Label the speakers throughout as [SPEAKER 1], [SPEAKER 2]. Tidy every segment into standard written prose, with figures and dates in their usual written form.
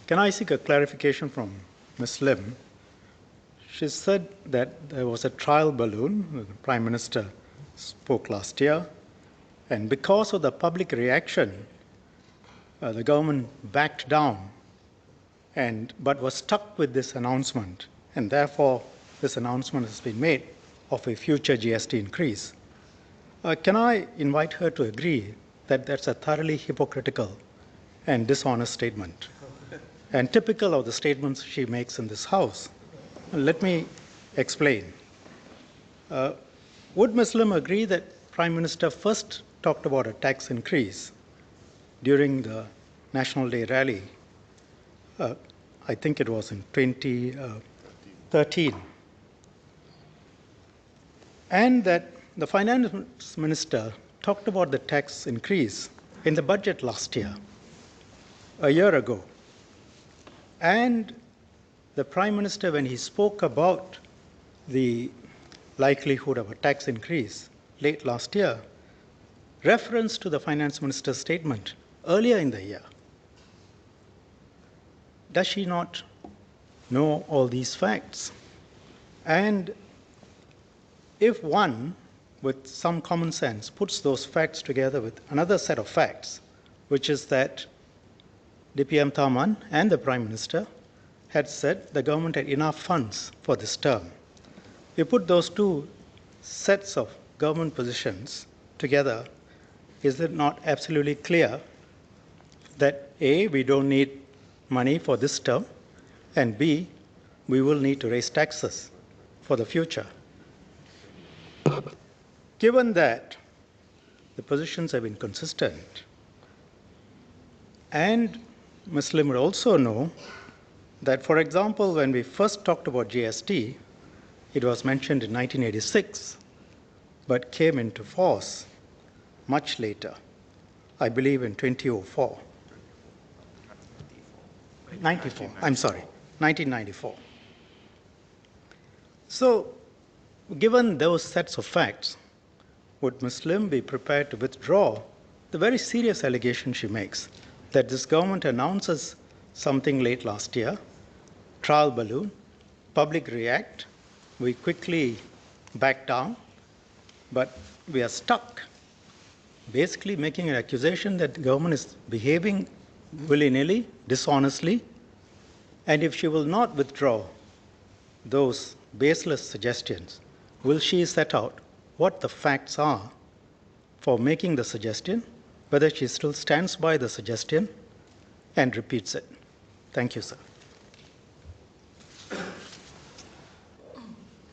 [SPEAKER 1] Can I seek a clarification from Ms. Lim? She said that there was a trial balloon. The Prime Minister spoke last year, and because of the public reaction, the government backed down, but was stuck with this announcement, and therefore this announcement has been made of a future GST increase. Can I invite her to agree that that's a thoroughly hypocritical and dishonest statement, and typical of the statements she makes in this House? Let me explain. Would Ms. Lim agree that Prime Minister first talked about a tax increase during the National Day rally? I think it was in 2013. And that the Finance Minister talked about the tax increase in the budget last year, a year ago. And the Prime Minister, when he spoke about the likelihood of a tax increase late last year, referenced to the Finance Minister's statement earlier in the year. Does she not know all these facts? And if one, with some common sense, puts those facts together with another set of facts, which is that DPM Tharman and the Prime Minister had said the government had enough funds for this term. You put those two sets of government positions together, is it not absolutely clear that A, we don't need money for this term, and B, we will need to raise taxes for the future? Given that the positions have been consistent, and Ms. Lim would also know that, for example, when we first talked about GST, it was mentioned in 1986, but came into force much later, I believe in 2004. 1994. So, given those sets of facts, would Ms. Lim be prepared to withdraw the very serious allegation she makes that this government announces something late last year, trial balloon, public react, we quickly back down, but we are stuck, basically making an accusation that the government is behaving willy-nilly, dishonestly, and if she will not withdraw those baseless suggestions, will she set out what the facts are for making the suggestion, whether she still stands by the suggestion and repeats it? Thank you, sir.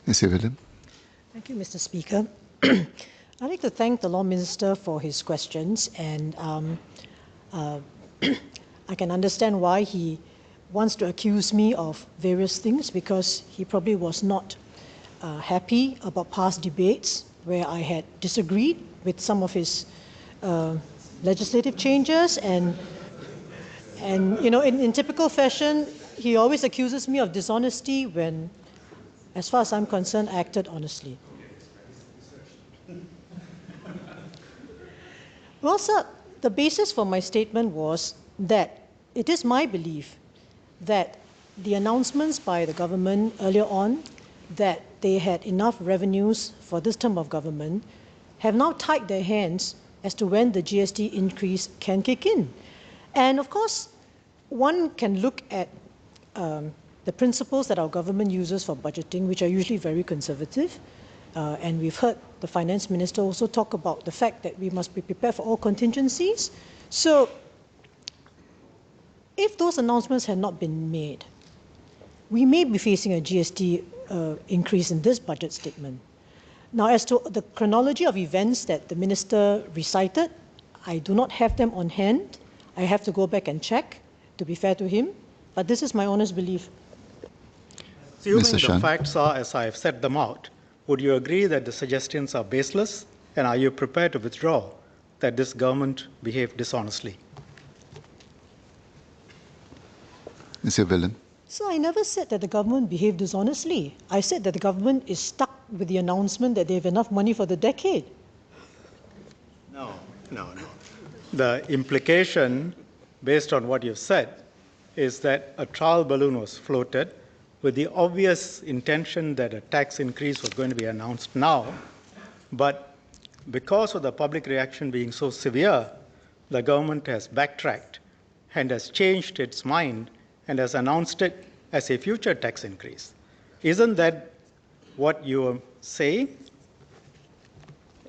[SPEAKER 2] Ms. Evelyn.
[SPEAKER 3] Thank you, Mr. Speaker. I'd like to thank the Law Minister for his questions, and I can understand why he wants to accuse me of various things, because he probably was not happy about past debates where I had disagreed with some of his legislative changes, and you know, in typical fashion, he always accuses me of dishonesty when, as far as I'm concerned, I acted honestly. Well, sir, the basis for my statement was that it is my belief that the announcements by the government earlier on that they had enough revenues for this term of government have now tied their hands as to when the GST increase can kick in. And of course, one can look at the principles that our government uses for budgeting, which are usually very conservative. And we've heard the Finance Minister also talk about the fact that we must be prepared for all contingencies. So if those announcements had not been made, we may be facing a GST increase in this budget statement. Now, as to the chronology of events that the Minister recited, I do not have them on hand. I have to go back and check, to be fair to him, but this is my honest belief.
[SPEAKER 1] Assuming the facts are as I have set them out, would you agree that the suggestions are baseless, and are you prepared to withdraw that this government behaved dishonestly?
[SPEAKER 2] Ms. Evelyn.
[SPEAKER 3] So I never said that the government behaved dishonestly. I said that the government is stuck with the announcement that they have enough money for the decade.
[SPEAKER 1] No. The implication, based on what you've said, is that a trial balloon was floated with the obvious intention that a tax increase was going to be announced now. But because of the public reaction being so severe, the government has backtracked and has changed its mind and has announced it as a future tax increase. Isn't that what you are saying?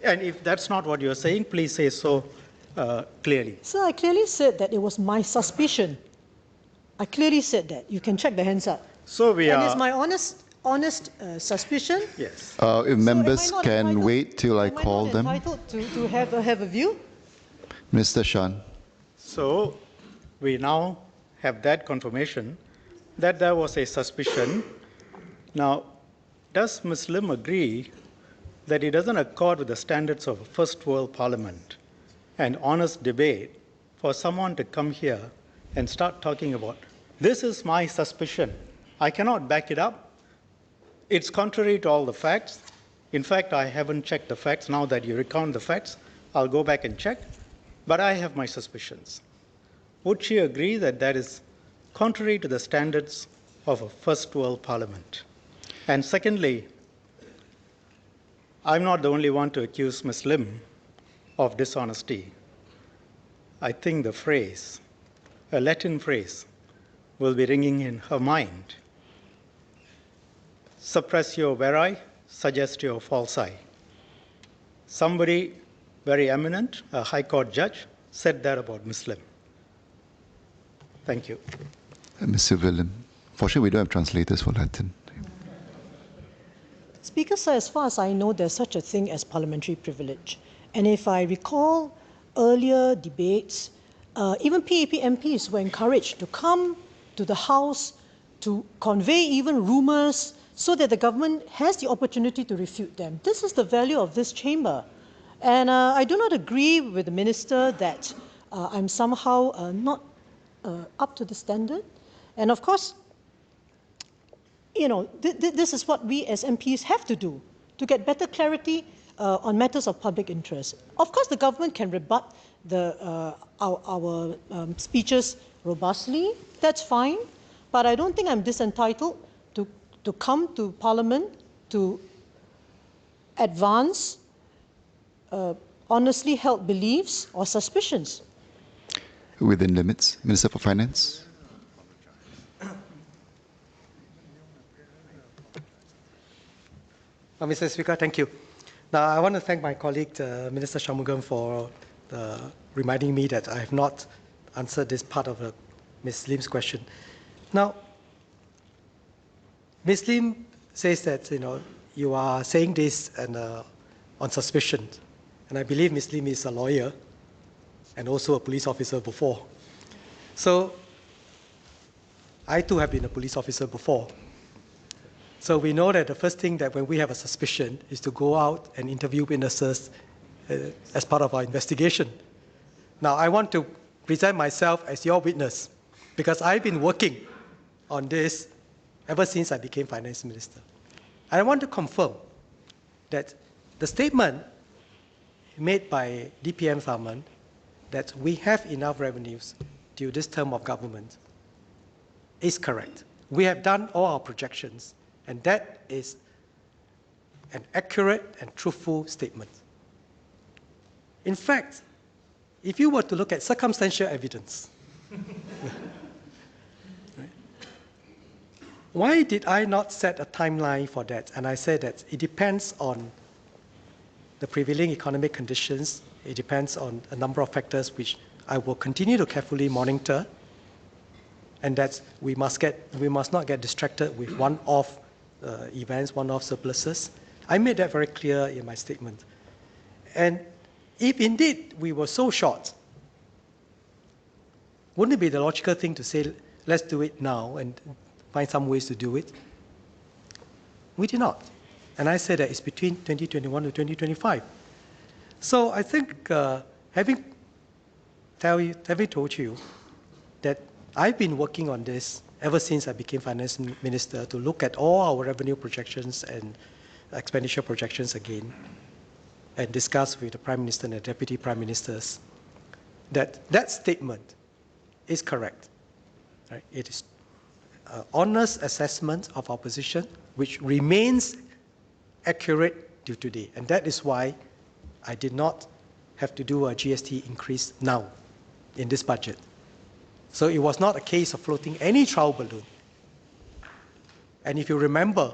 [SPEAKER 1] And if that's not what you're saying, please say so clearly.
[SPEAKER 3] So I clearly said that it was my suspicion. I clearly said that. You can check the hands up.
[SPEAKER 1] So we
[SPEAKER 3] and
[SPEAKER 1] are.
[SPEAKER 3] it's my honest suspicion.
[SPEAKER 1] Yes.
[SPEAKER 2] If members can
[SPEAKER 3] entitled-
[SPEAKER 2] wait till I call them.
[SPEAKER 3] Am I not entitled to have a view?
[SPEAKER 2] Mr. Shan.
[SPEAKER 1] So we now have that confirmation that there was a suspicion. Now, does Ms. Lim agree that it doesn't accord with the standards of a first world parliament and honest debate for someone to come here and start talking about, this is my suspicion, I cannot back it up, it's contrary to all the facts. In fact, I haven't checked the facts. Now that you recount the facts, I'll go back and check, but I have my suspicions. Would she agree that that is contrary to the standards of a first world parliament? And secondly, I'm not the only one to accuse Ms. Lim of dishonesty. I think the phrase, a Latin phrase, will be ringing in her mind. Suppressio veri, suggestio falsi. Somebody very eminent, a High Court judge, said that about Ms. Lim. Thank you.
[SPEAKER 2] Mr. Willem. Fortunately, we don't have translators for Latin.
[SPEAKER 3] Speaker, sir, as far as I know, there's such a thing as parliamentary privilege. And if I recall earlier debates, even PAP MPs were encouraged to come to the House to convey even rumours so that the government has the opportunity to refute them. This is the value of this chamber. And I do not agree with the minister that I'm somehow not up to the standard. And of course, you know, this is what we as MPs have to do to get better clarity on matters of public interest. Of course, the government can rebut our speeches robustly. That's fine. But I don't think I'm disentitled to come to Parliament to advance honestly held beliefs or suspicions.
[SPEAKER 2] Within limits. Minister for Finance.
[SPEAKER 4] Mr. Speaker, thank you. Now, I want to thank my colleague, Minister Shanmugam, for reminding me that I have not answered this part of Ms. Lim's question. Now, Ms. Lim says that you are saying this on suspicion, and I believe Ms. Lim is a lawyer and also a police officer before. So, I too have been a police officer before. So we know that the first thing that when we have a suspicion is to go out and interview witnesses as part of our investigation. Now, I want to present myself as your witness because I've been working on this ever since I became finance minister. I want to confirm that the statement made by DPM government that we have enough revenues due this term of government is correct. We have done all our projections, and that is an accurate and truthful statement. In fact, if you were to look at circumstantial evidence, why did I not set a timeline for that? And I said that it depends on the prevailing economic conditions. It depends on a number of factors which I will continue to carefully monitor, and that we must not get distracted with one-off events, one-off surpluses. I made that very clear in my statement. And if indeed we were so short, wouldn't it be the logical thing to say, let's do it now and find some ways to do it? We did not. And I said that it's between 2021 to 2025. So I think having told you that I've been working on this ever since I became finance minister to look at all our revenue projections and expenditure projections again and discuss with the Prime Minister and the Deputy Prime Ministers that that statement is correct. Right? It is an honest assessment of our position, which remains accurate till today. And that is why I did not have to do a GST increase now in this budget. So it was not a case of floating any trial balloon. And if you remember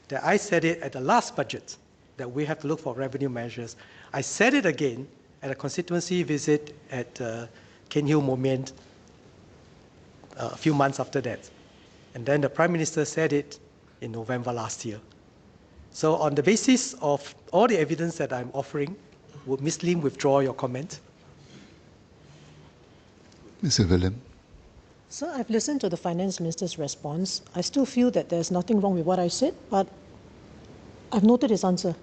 [SPEAKER 4] that I said it at the last budget, that we have to look for revenue measures, I said it again at a constituency visit at Cairnhill Moment a few months after that. And then the Prime Minister said it in November last year. So on the basis of all the evidence that I'm offering, would Ms. Lim withdraw your comment?
[SPEAKER 2] Mr. William.
[SPEAKER 3] So I've listened to the Finance Minister's response. I still feel that there's nothing wrong with what I said, but I've noted his answer.